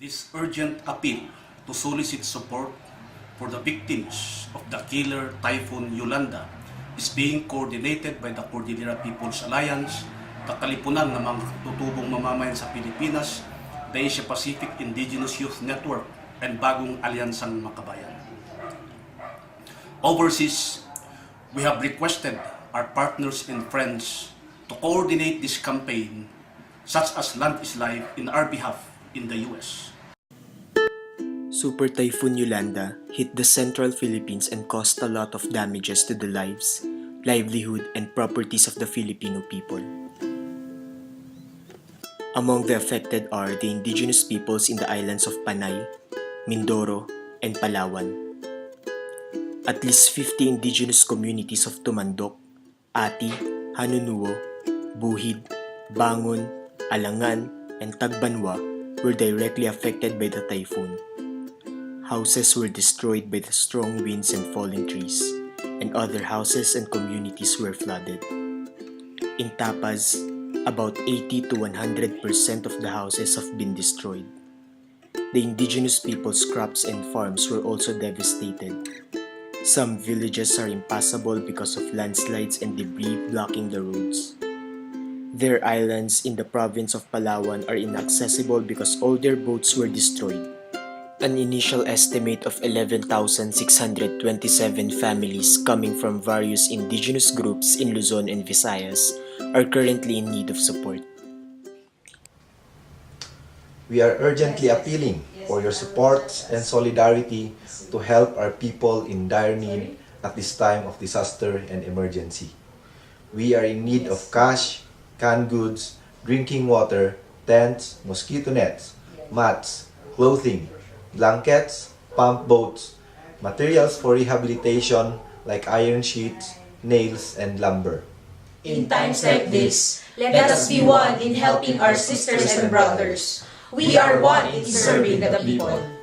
This urgent appeal to solicit support for the victims of the killer Typhoon Yolanda is being coordinated by the Cordillera People's Alliance, kakalipunan ng mga tutubong mamamayan sa Pilipinas, the Asia Pacific Indigenous Youth Network, and Bagong Alyansang Makabayan. Overseas, we have requested our partners and friends to coordinate this campaign, such as Land is Life, in our behalf in the US. Super Typhoon Yolanda hit the central Philippines and caused a lot of damages to the lives, livelihood, and properties of the Filipino people. Among the affected are the indigenous peoples in the islands of Panay, Mindoro, and Palawan. At least 50 indigenous communities of Tumandok, Ati, Hanunuo, Buhid, Bangon, Alangan, and Tagbanwa were directly affected by the typhoon. Houses were destroyed by the strong winds and falling trees, and other houses and communities were flooded. In Tapaz, about 80 to 100% of the houses have been destroyed. The indigenous people's crops and farms were also devastated. Some villages are impassable because of landslides and debris blocking the roads. Their islands in the province of Palawan are inaccessible because all their boats were destroyed. An initial estimate of 11,627 families coming from various indigenous groups in Luzon and Visayas are currently in need of support. We are urgently appealing for your support and solidarity to help our people in dire need at this time of disaster and emergency. We are in need of cash, canned goods, drinking water, tents, mosquito nets, mats, clothing, blankets, pump boats, materials for rehabilitation like iron sheets, nails, and lumber. In times like this, let us be one in helping our sisters and brothers. We are one in serving the people.